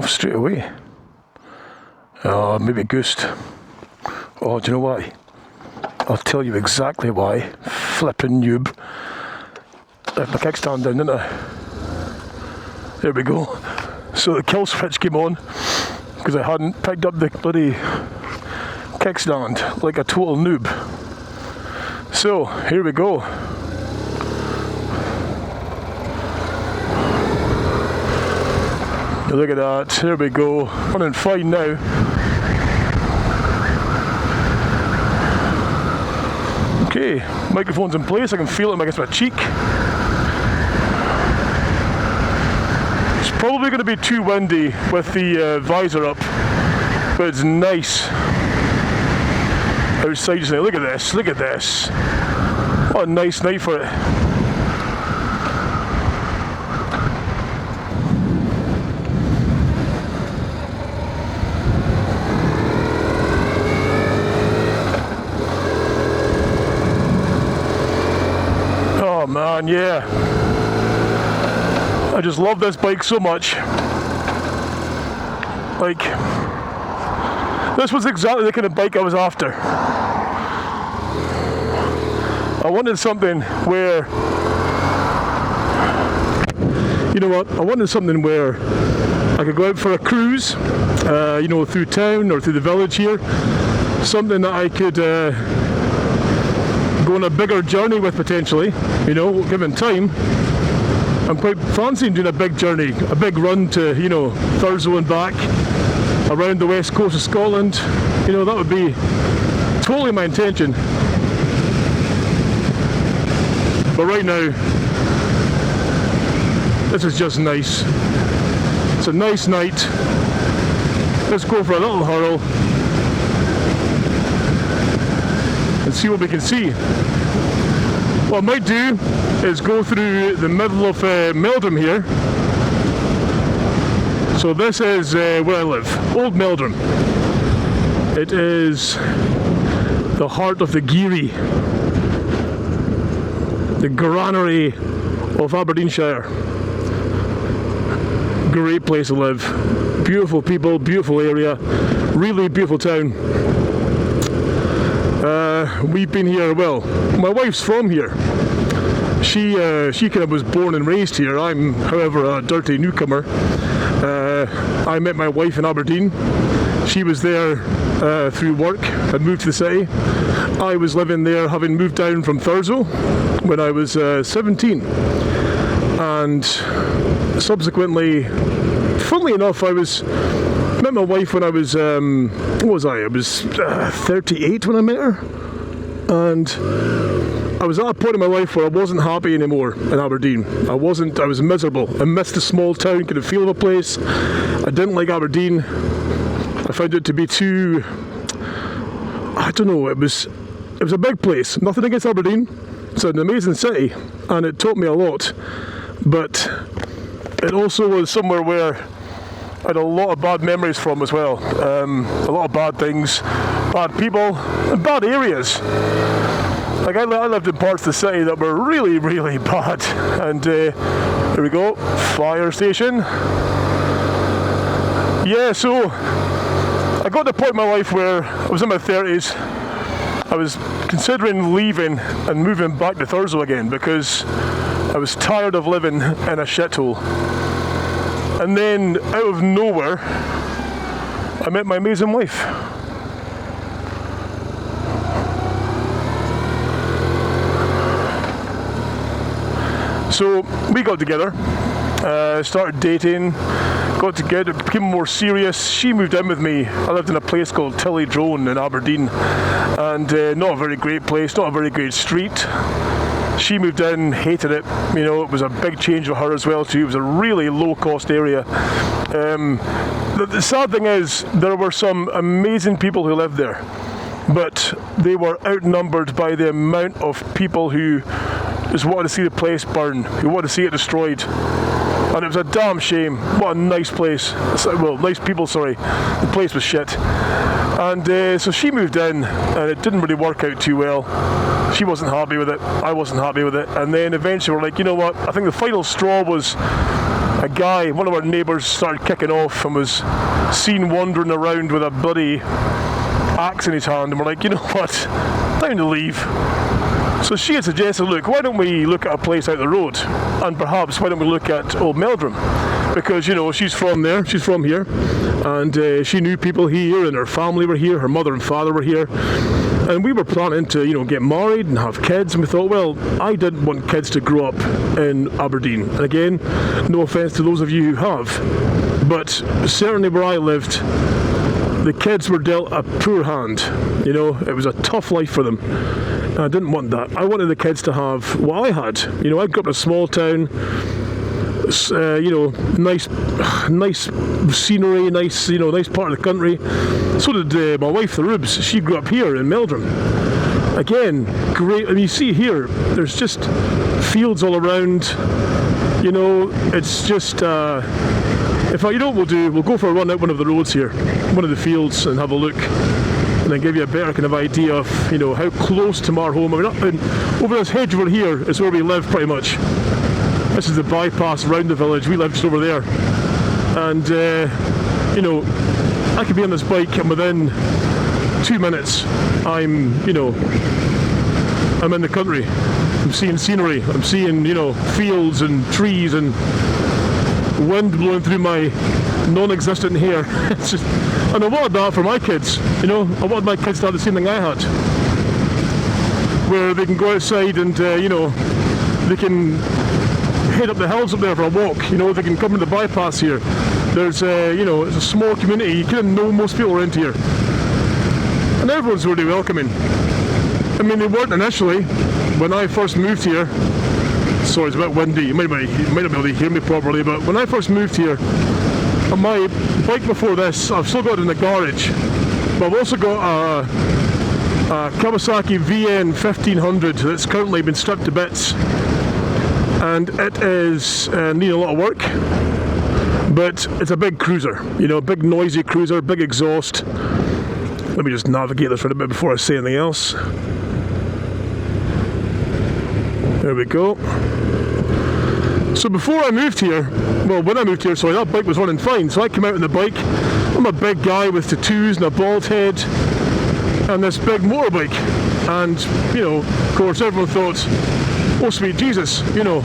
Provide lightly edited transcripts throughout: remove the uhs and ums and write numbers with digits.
off straight away. Oh, maybe goosed. Oh, do you know why? I'll tell you exactly why. Flippin' noob. Left my kickstand down, didn't I? There we go. So the kill switch came on because I hadn't picked up the bloody kickstand like a total noob. So here we go. Look at that. There we go. Running fine now. Okay, microphone's in place. I can feel it against my cheek. It's probably going to be too windy with the visor up, but it's nice outside today. Look at this, look at this. What a nice night for it. Oh man, yeah. I just love this bike so much. Like, this was exactly the kind of bike I was after. I wanted something where, you know what, I wanted something where I could go out for a cruise, you know, through town or through the village here. Something that I could go on a bigger journey with potentially, you know, given time. I'm quite fancying doing a big journey, a big run to, you know, Thurso and back, around the west coast of Scotland. You know, that would be totally my intention. But right now, this is just nice. It's a nice night. Let's go for a little hurl and see what we can see. What I might do is go through the middle of Meldrum here. So this is where I live, Oldmeldrum. It is the heart of the Geary, the granary of Aberdeenshire. Great place to live. Beautiful people, beautiful area, really beautiful town. We've been here, well, my wife's from here. She kind of was born and raised here. I'm, however, a dirty newcomer. I met my wife in Aberdeen. She was there through work, had moved to the city. I was living there having moved down from Thurso when I was 17. And subsequently, funnily enough, I met my wife when I was, what was I? I was 38 when I met her. And I was at a point in my life where I wasn't happy anymore in Aberdeen. I was miserable. I missed the small town kind of feel of a place. I didn't like Aberdeen. I found it to be too, I don't know, it was a big place. Nothing against Aberdeen. It's an amazing city and it taught me a lot. But it also was somewhere where I had a lot of bad memories from as well. A lot of bad things, bad people, and bad areas. Like I lived in parts of the city that were really, really bad. And here we go, fire station. Yeah, so I got to the point in my life where I was in my 30s. I was considering leaving and moving back to Thurso again because I was tired of living in a shithole. And then, out of nowhere, I met my amazing wife. So, we got together, started dating, got together, became more serious. She moved in with me. I lived in a place called Tillydrone in Aberdeen, and not a very great place, not a very great street. She moved in, hated it. You know, it was a big change for her as well too. It was a really low-cost area. The sad thing is, there were some amazing people who lived there, but they were outnumbered by the amount of people who just wanted to see the place burn, who wanted to see it destroyed. And it was a damn shame. What a nice place. Well, nice people, sorry. The place was shit. And so she moved in, and it didn't really work out too well. She wasn't happy with it. I wasn't happy with it. And then eventually we're like, you know what? I think the final straw was, I a guy, one of our neighbours, started kicking off and was seen wandering around with a bloody axe in his hand, and we're like, you know what, time to leave. So she had suggested, look, why don't we look at a place out the road, and perhaps why don't we look at Oldmeldrum, because, you know, she's from there, she's from here, and she knew people here, and her family were here, her mother and father were here, and we were planning to, you know, get married and have kids, and we thought, well, I didn't want kids to grow up in Aberdeen. And again, no offence to those of you who have, but certainly where I lived, the kids were dealt a poor hand. You know, it was a tough life for them. And I didn't want that. I wanted the kids to have what I had. You know, I grew up in a small town, you know, nice scenery, nice, you know, nice part of the country. So did my wife, the Rubes. She grew up here in Meldrum. Again, great. I mean, you see here, there's just fields all around. You know, it's just. In fact, you know what we'll do? We'll go for a run out one of the roads here, one of the fields, and have a look, and then give you a better kind of idea of, you know, how close to our home. I mean, over this hedge over here is where we live pretty much. This is the bypass around the village. We live just over there, and you know, I could be on this bike, and within 2 minutes, I'm, you know, I'm in the country. I'm seeing scenery. I'm seeing, you know, fields and trees and wind blowing through my non-existent hair. It's just, and I wanted that for my kids. You know, I wanted my kids to have the same thing I had, where they can go outside and you know, they can head up the hills up there for a walk. You know, they can come to the bypass here. There's you know, it's a small community. You kind of know most people around here, and everyone's really welcoming. I mean, they weren't initially when I first moved here. Sorry, it's a bit windy. You might not be able to hear me properly, but when I first moved here, on my bike before this, I've still got it in the garage, but I've also got a Kawasaki VN1500 that's currently been stripped to bits, and it is needing a lot of work, but it's a big cruiser, you know, a big noisy cruiser, big exhaust. Let me just navigate this for a bit before I say anything else. There we go. So before I moved here, well, when I moved here, sorry, that bike was running fine. So I came out on the bike. I'm a big guy with tattoos and a bald head and this big motorbike. And, you know, of course, everyone thought, oh, sweet Jesus, you know,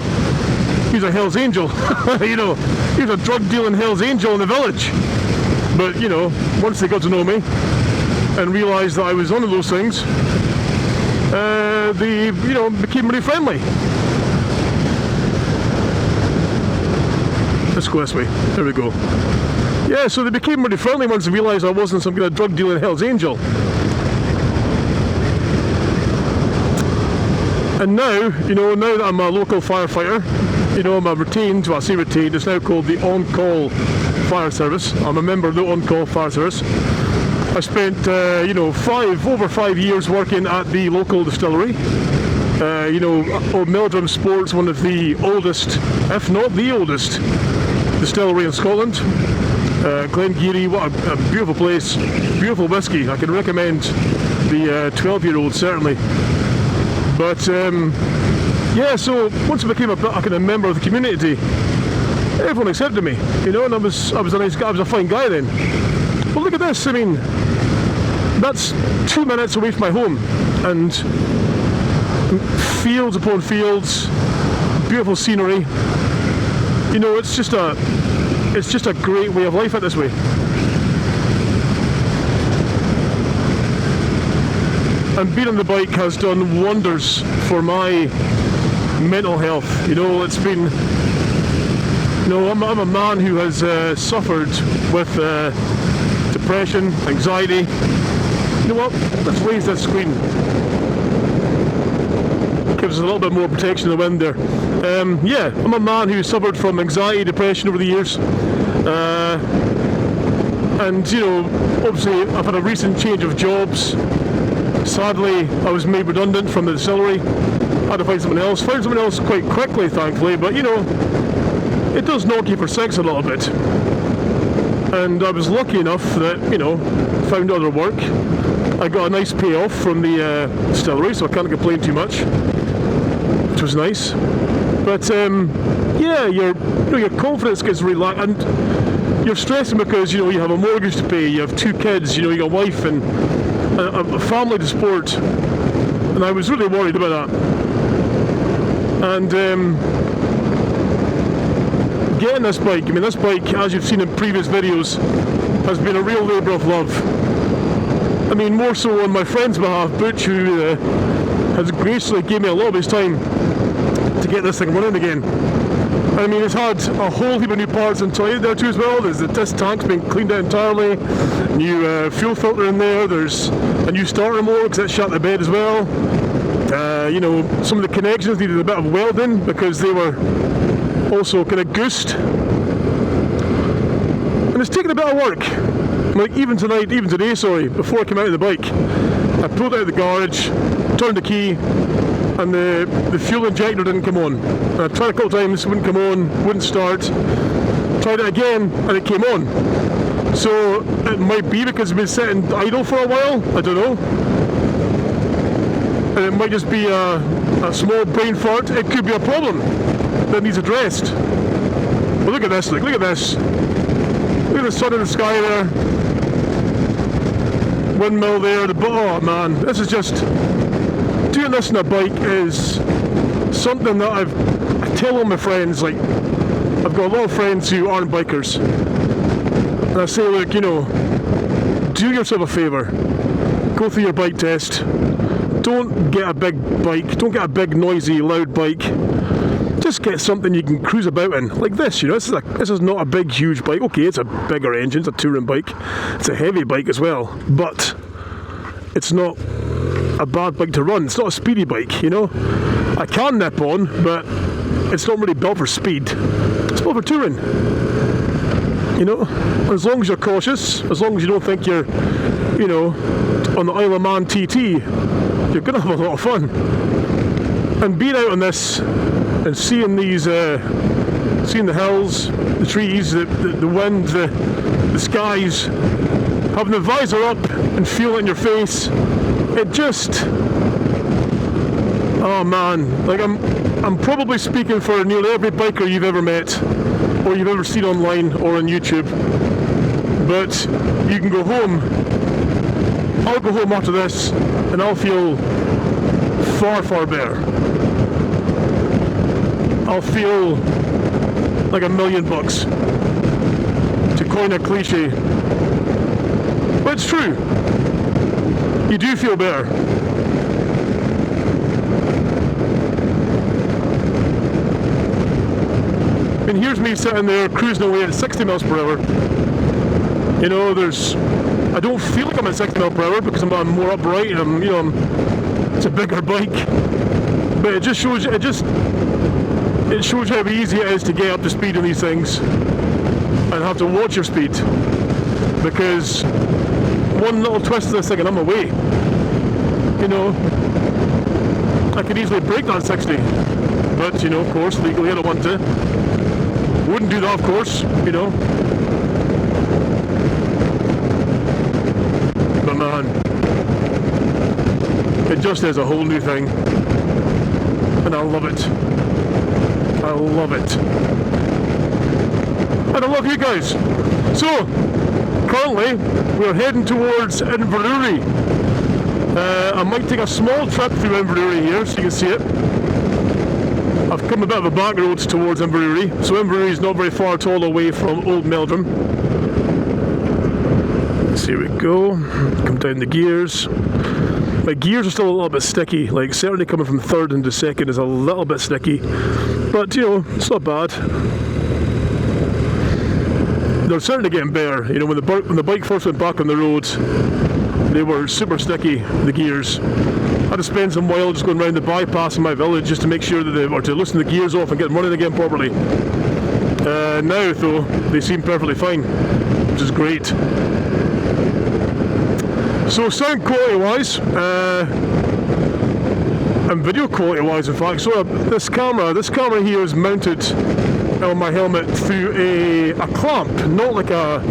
he's a Hell's Angel. You know, he's a drug dealing Hell's Angel in the village. But, you know, once they got to know me and realised that I was one of those things, they, you know, became really friendly. Let's go this way. There we go. Yeah, so they became really friendly once they realised I wasn't some kind of drug dealing Hell's Angel. And now, you know, now that I'm a local firefighter, you know, I'm a retained, well, I say retained, it's now called the On-Call Fire Service. I'm a member of the On-Call Fire Service. I spent, you know, over 5 years working at the local distillery. You know, Oldmeldrum Sports, one of the oldest, if not the oldest, distillery in Scotland. Glengarry, what a beautiful place, beautiful whiskey. I can recommend the 12-year-old certainly. But yeah, so once I became a kind of member of the community, everyone accepted me, you know, and I was a nice guy, I was a fine guy then. But look at this, I mean, that's 2 minutes away from my home, and fields upon fields, beautiful scenery. You know, it's just a great way of life out this way. And being on the bike has done wonders for my mental health. You know, it's been, you know, I'm a man who has suffered with depression, anxiety. You know what? Let's raise that screen. Gives us a little bit more protection in the wind there. Yeah, I'm a man who suffered from anxiety, depression over the years. And, you know, obviously I've had a recent change of jobs. Sadly, I was made redundant from the distillery. I had to find something else. Found something else quite quickly, thankfully, but, you know, it does knock you for six a little bit. And I was lucky enough that, you know, found other work. I got a nice payoff from the distillery, so I can't complain too much, which was nice. But yeah, your confidence gets relaxed, and you're stressing because you have a mortgage to pay, you have 2 kids, you got a wife and a family to support, and I was really worried about that. And getting this bike, this bike, as you've seen in previous videos, has been a real labour of love. More so on my friend's behalf, Butch, who has graciously gave me a lot of his time to get this thing running again. It's had a whole heap of new parts inside there too as well. There's the disc tank's been cleaned out entirely, new fuel filter in there, there's a new starter motor because it's shut the bed as well. Some of the connections needed a bit of welding because they were also kind of goosed. And it's taken a bit of work. Even today, before I came out of the bike, I pulled out of the garage, turned the key, and the fuel injector didn't come on. I tried a couple of times, wouldn't come on, wouldn't start. Tried it again, and it came on. So it might be because it's been sitting idle for a while, I don't know. And it might just be a small brain fart. It could be a problem that needs addressed. But look at this, look at this. Look at the sun in the sky there. Windmill there, oh man, this is just, doing this on a bike is something that I tell all my friends, I've got a lot of friends who aren't bikers, and I say, look, do yourself a favour, go through your bike test, don't get a big bike, don't get a big noisy loud bike, just get something you can cruise about in, like this, this is not a big huge bike. Okay, it's a bigger engine, it's a touring bike, it's a heavy bike as well, but it's not a bad bike to run, it's not a speedy bike, I can nip on, but it's not really built for speed, it's built for touring, as long as you're cautious, as long as you don't think you're, on the Isle of Man TT, you're going to have a lot of fun. And being out on this and seeing these, seeing the hills, the trees, the wind, the skies, having the visor up and feel it in your face, it just, oh man, I'm probably speaking for nearly every biker you've ever met, or you've ever seen online or on YouTube, but you can go home, I'll go home after this, and I'll feel far, far better. I'll feel like $1 million, to coin a cliche. But it's true. You do feel better. And here's me sitting there cruising away at 60 miles per hour. I don't feel like I'm at 60 miles per hour because I'm more upright and it's a bigger bike. But it just shows you, it shows how easy it is to get up to speed on these things and have to watch your speed, because one little twist of this thing and I'm away. I could easily break that 60, but of course legally I don't want to. Wouldn't do that, of course, but man, it just is a whole new thing, and I love it. I love it. And I love you guys. So, currently, we're heading towards Inverurie. I might take a small trip through Inverurie here so you can see it. I've come a bit of a back road towards Inverurie. So Inverurie is not very far at all away from Oldmeldrum. So here we go. Come down the gears. My gears are still a little bit sticky, certainly coming from third into second is a little bit sticky, but it's not bad. They're certainly getting better. When the bike first went back on the road, they were super sticky, the gears. I had to spend some while just going around the bypass in my village just to make sure that to loosen the gears off and get them running again properly. Now though, they seem perfectly fine, which is great. So sound quality wise, and video quality wise in fact, so this camera here is mounted on my helmet through a clamp, not like a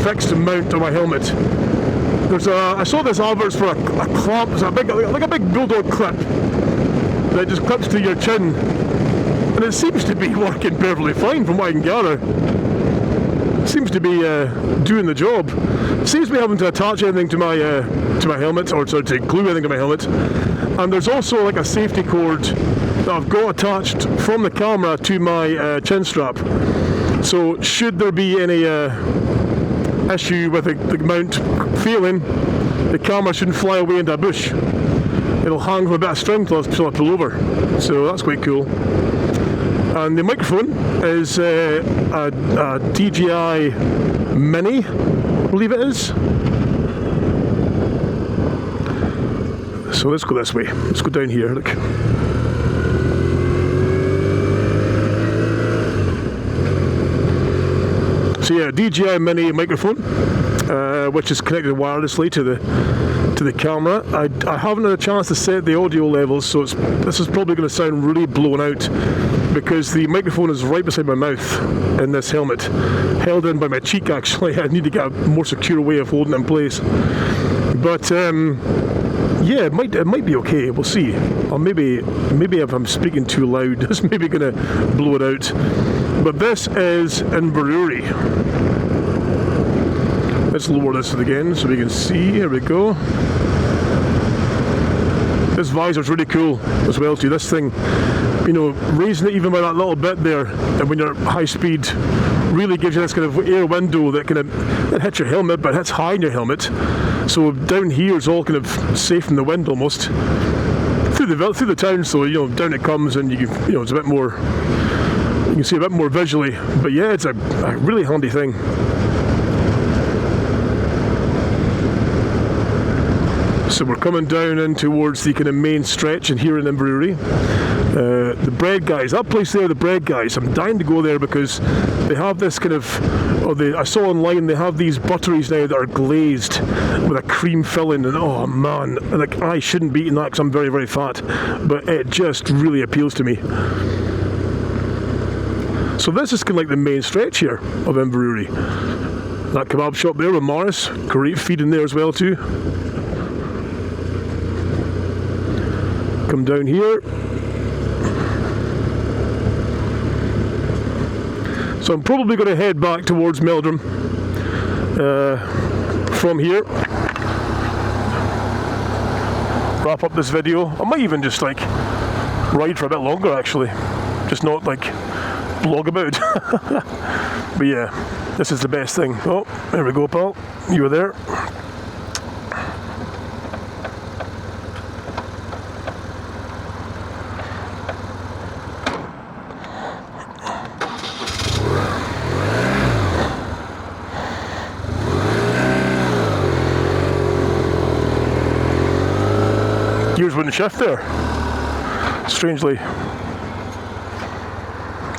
fixed mount on my helmet. I saw this adverts for a clamp, it's like a big bulldog clip that just clips to your chin, and it seems to be working perfectly fine from what I can gather. Seems to be doing the job. Seems to be having to attach anything to my helmet, or to glue anything to my helmet. And there's also like a safety cord that I've got attached from the camera to my chin strap. So should there be any issue with the mount failing, the camera shouldn't fly away into a bush. It'll hang from a bit of string till I pull over. So that's quite cool. And the microphone is a DJI Mini, I believe it is. So let's go this way. Let's go down here. Look. So yeah, DJI Mini microphone, which is connected wirelessly to the camera. I haven't had a chance to set the audio levels, so this is probably going to sound really blown out because the microphone is right beside my mouth in this helmet, held in by my cheek. Actually, I need to get a more secure way of holding it in place. But yeah, it might be okay. We'll see. Or maybe if I'm speaking too loud, it's maybe going to blow it out. But this is Inverurie. Let's lower this again so we can see. Here we go. This visor's really cool as well too. This thing, you know, raising it even by that little bit there, and when you're high speed, really gives you this kind of air window that kind of it hits your helmet, but it hits high in your helmet. So down here is all kind of safe from the wind almost. Through the town, so you know, down it comes, and you can, you know, it's a bit more. You can see a bit more visually, but yeah, it's a really handy thing. So we're coming down in towards the kind of main stretch in here in Inverurie. The bread guys, that place there, the bread guys, I'm dying to go there because they have this kind of, I saw online they have these butteries now that are glazed with a cream filling, and oh man, like I shouldn't be eating that because I'm very, very fat, but it just really appeals to me. So this is kind of like the main stretch here of Inverurie. That kebab shop there with Morris, great feed in there as well too. Come down here. So I'm probably going to head back towards Meldrum from here. Wrap up this video. I might even just like ride for a bit longer actually. Just not like blog about it. But yeah, this is the best thing. Oh, there we go, pal. You were there. Gears wouldn't shift there. Strangely.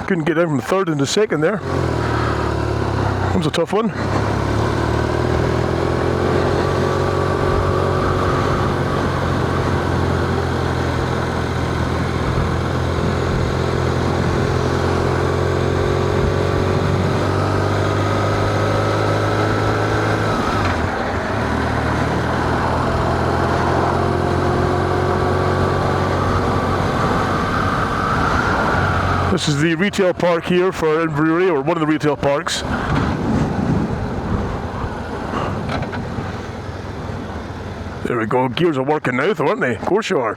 Couldn't get down from third into second there. That was a tough one. This is the retail park here for Inverurie, or one of the retail parks. There we go, gears are working now though, aren't they? Of course you are.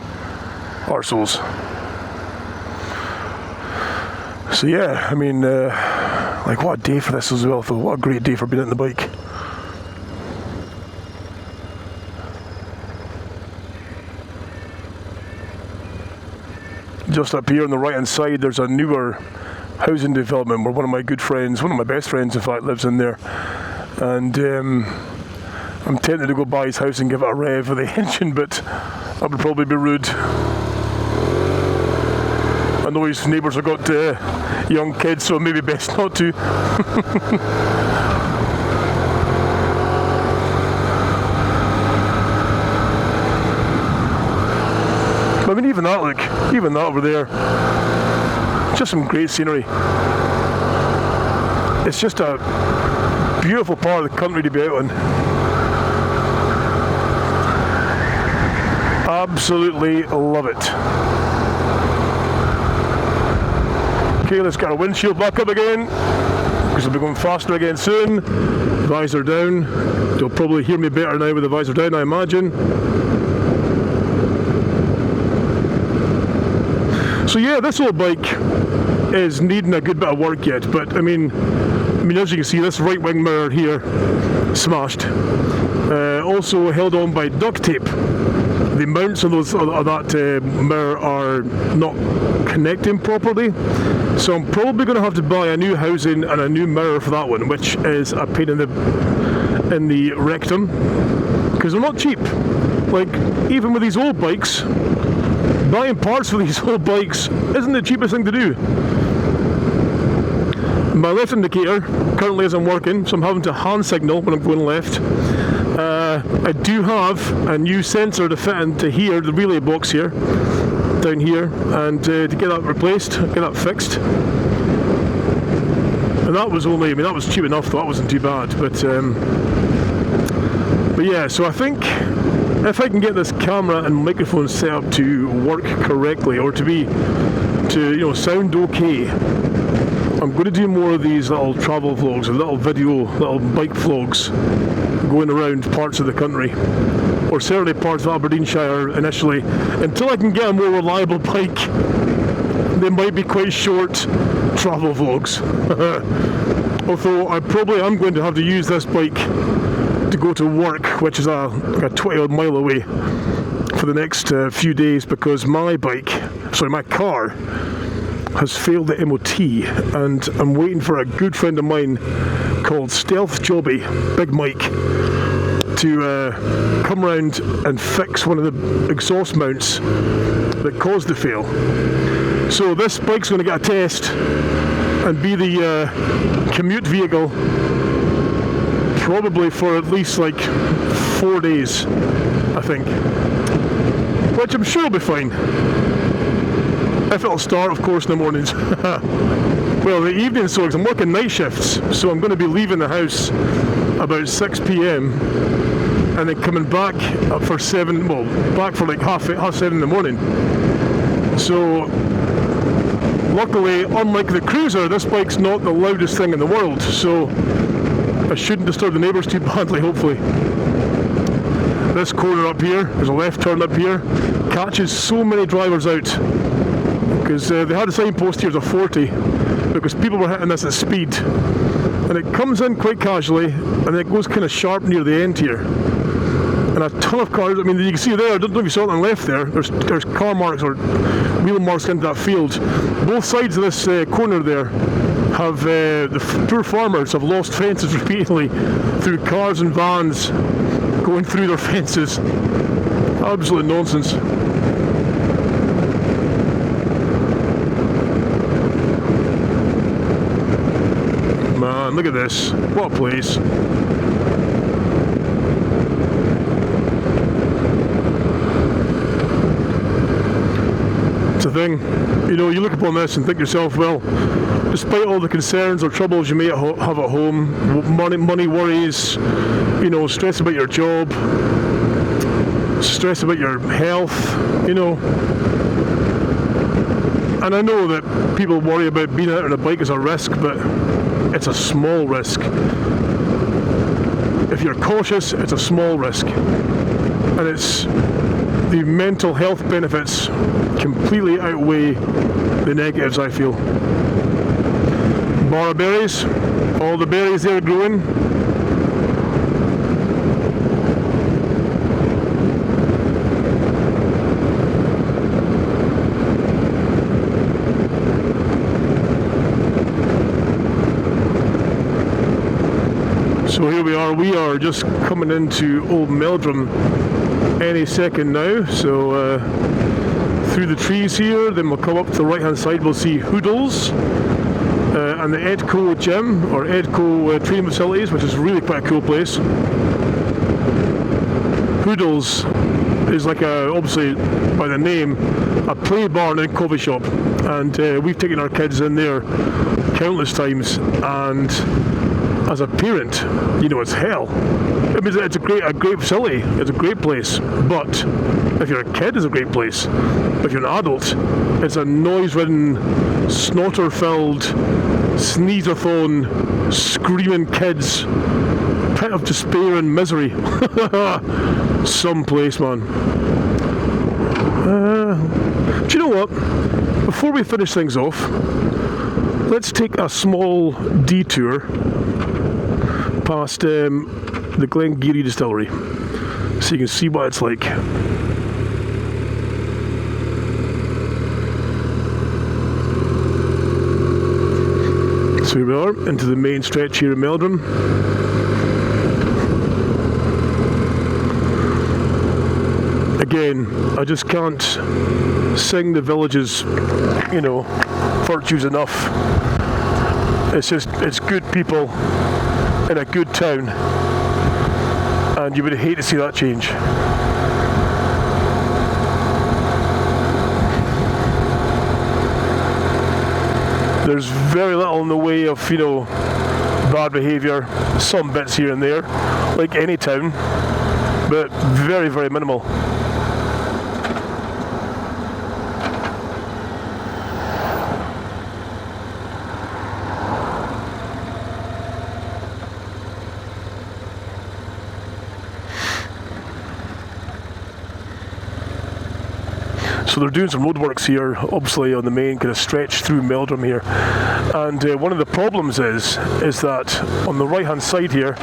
Arseholes. So yeah, I mean, like what a day for this as well though. What a great day for being on the bike. Just up here on the right hand side there's a newer housing development where one of my good friends, one of my best friends in fact, lives in there, and I'm tempted to go by his house and give it a rev with the engine, but that would probably be rude. I know his neighbours have got young kids, so maybe best not to. I mean, even that, look, even that over there, just some great scenery. It's just a beautiful part of the country to be out on. Absolutely love it. Okay, let's get our windshield back up again, because we'll be going faster again soon. Visor down. You'll probably hear me better now with the visor down, I imagine. So yeah, this old bike is needing a good bit of work yet, but I mean as you can see, this right wing mirror here smashed. Also held on by duct tape. The mounts of that mirror are not connecting properly, so I'm probably going to have to buy a new housing and a new mirror for that one, which is a pain in the rectum, because they're not cheap. Like, even with these old bikes, buying parts for these old bikes isn't the cheapest thing to do. My left indicator currently isn't working, so I'm having to hand signal when I'm going left. I do have a new sensor to fit into here, the relay box here, down here, and to get that replaced, get that fixed. And that was only, that was cheap enough, that wasn't too bad. But yeah, so I think if I can get this camera and microphone set up to work correctly, or to sound okay, I'm going to do more of these little travel vlogs, or little bike vlogs, going around parts of the country, or certainly parts of Aberdeenshire initially, until I can get a more reliable bike. They might be quite short travel vlogs. Although I probably am going to have to use this bike to go to work, which is like a 20 odd mile away, for the next few days, because my car has failed the MOT, and I'm waiting for a good friend of mine called Stealth Jobby, Big Mike, to come round and fix one of the exhaust mounts that caused the fail. So this bike's going to get a test and be the commute vehicle probably for at least like 4 days, I think, which I'm sure will be fine. If it'll start, of course, in the mornings. Well, the evening, so I'm working night shifts, so I'm going to be leaving the house about 6 p.m. and then coming back for back for like half 7 in the morning. So, luckily, unlike the Cruiser, this bike's not the loudest thing in the world, so I shouldn't disturb the neighbours too badly, hopefully. This corner up here, there's a left turn up here, catches so many drivers out. Because they had a signpost here as a 40, because people were hitting this at speed, and it comes in quite casually, and then it goes kind of sharp near the end here, and a ton of cars. I mean, you can see there, I don't know if you saw it on the left there, there's car marks or wheel marks into that field. Both sides of this corner there have the poor farmers have lost fences repeatedly through cars and vans going through their fences. Absolute nonsense. Man, look at this. What a place. It's a thing. You look upon this and think to yourself, well, despite all the concerns or troubles you may have at home, money worries, stress about your job, stress about your health, and I know that people worry about being out on a bike as a risk, but it's a small risk. If you're cautious, it's a small risk. And it's the mental health benefits completely outweigh the negatives, I feel. Bar of berries, all the berries there growing. So here we are just coming into Oldmeldrum any second now. So through the trees here, then we'll come up to the right hand side, we'll see Hoodles and the Edco gym, or Edco training facilities, which is really quite a cool place. Hoodles is like obviously by the name, a play barn and coffee shop, and we've taken our kids in there countless times, and as a parent, you know it's hell. I mean, it's a great facility, it's a great place, but if you're a kid, it's a great place. If you're an adult, it's a noise-ridden, snotter-filled, sneeze-a-thon, screaming kids, pit of despair and misery. Some place, man. Do you know what? Before we finish things off, let's take a small detour past the Glengarry distillery so you can see what it's like. So here we are, into the main stretch here in Meldrum. Again, I just can't sing the village's, you know, virtues enough. It's good people in a good town, and you would hate to see that change. There's very little in the way of, you know, bad behaviour, some bits here and there, like any town, but very, very minimal. So they're doing some roadworks here, obviously on the main kind of stretch through Meldrum here. And one of the problems is that on the right hand side here,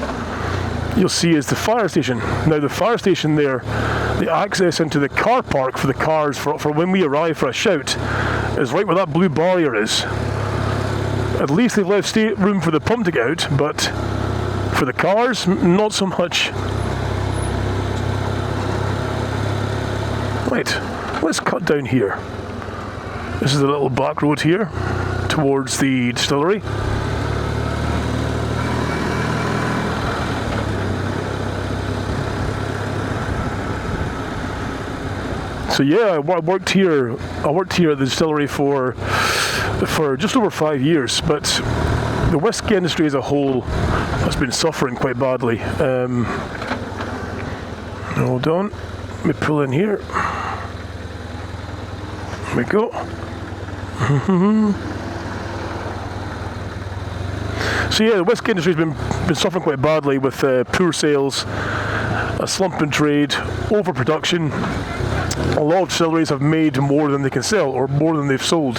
you'll see is the fire station. Now the fire station there, the access into the car park for the cars for when we arrive for a shout, is right where that blue barrier is. At least they've left room for the pump to get out, but for the cars, not so much. Right. Let's cut down here. This is a little back road here towards the distillery. So yeah, I worked here at the distillery for just over 5 years, but the whiskey industry as a whole has been suffering quite badly. Hold on, let me pull in here. There we go. So yeah, the whiskey industry's been suffering quite badly with poor sales, a slump in trade, overproduction. A lot of distilleries have made more than they can sell, or more than they've sold.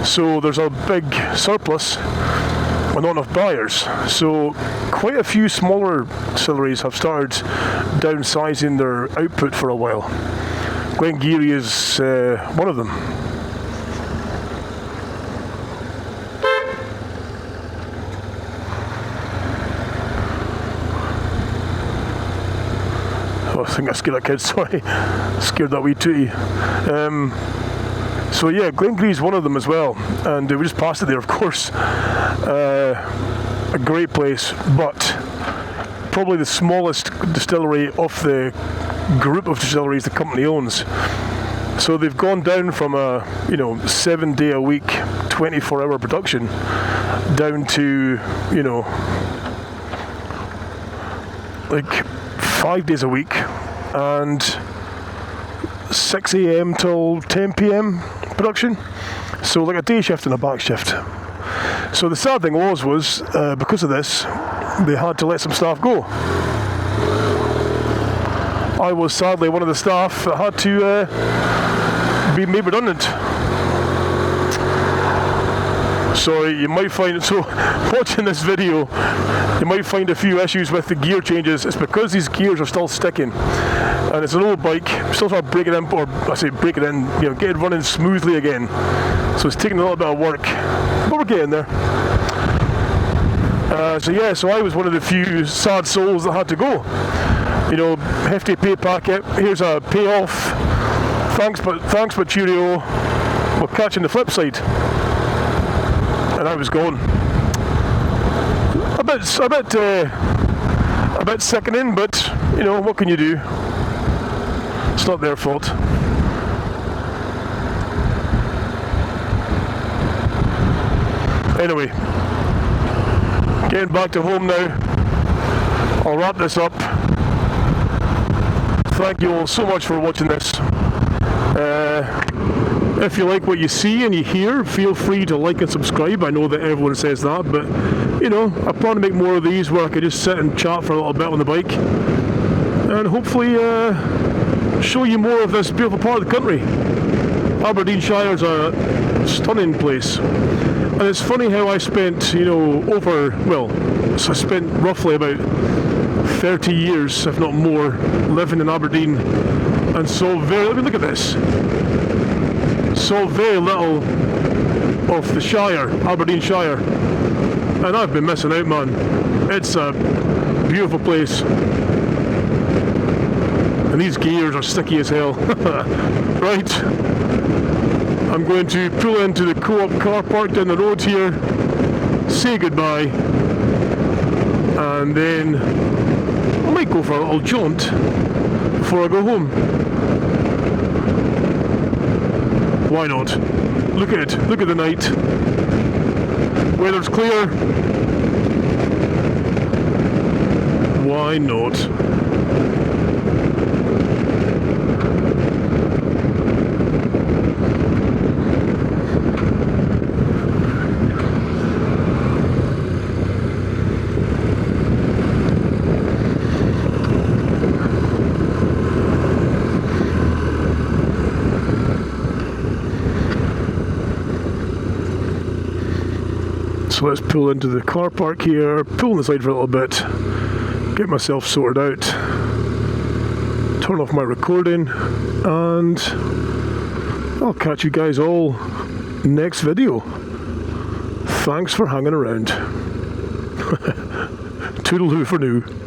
So there's a big surplus and not enough buyers. So quite a few smaller distilleries have started downsizing their output for a while. Glengarry is one of them. Oh, I think I scared that kid, sorry. Scared that wee tootie. So yeah, Glengarry is one of them as well. And we just passed it there, of course. A great place, but probably the smallest distillery of the group of distilleries the company owns. So they've gone down from a 7-day a week 24-hour production down to like 5 days a week and 6 a.m. till 10 p.m. production. So like a day shift and a back shift. So the sad thing was because of this, they had to let some staff go. I was sadly one of the staff that had to be made redundant. So you might find, watching this video, you might find a few issues with the gear changes. It's because these gears are still sticking. And it's an old bike, still trying to break it in, or I say break it in, get it running smoothly again. So it's taking a little bit of work, but we're getting there. So I was one of the few sad souls that had to go. Hefty pay packet, here's a payoff, thanks but cheerio, we'll catch you on the flip side. And I was gone. A bit sickening, but what can you do? It's not their fault. Anyway, Getting back to home now. I'll wrap this up. Thank you all so much for watching this. If you like what you see and you hear, feel free to like and subscribe. I know that everyone says that, but you know, I plan to make more of these where I could just sit and chat for a little bit on the bike and hopefully show you more of this beautiful part of the country. Aberdeenshire is a stunning place, and it's funny how I spent, you know, I spent roughly about 30 years, if not more, living in Aberdeen, and saw look at this, saw very little of the Shire, Aberdeenshire, and I've been missing out, man. It's a beautiful place, and these gears are sticky as hell. Right, I'm going to pull into the Co-op car park down the road here, say goodbye, and then I might go for a little jaunt before I go home. Why not? Look at it, look at the night. Weather's clear. Why not? So let's pull into the car park here, pull on the side for a little bit, get myself sorted out, turn off my recording, and I'll catch you guys all next video. Thanks for hanging around. Toodaloo for now.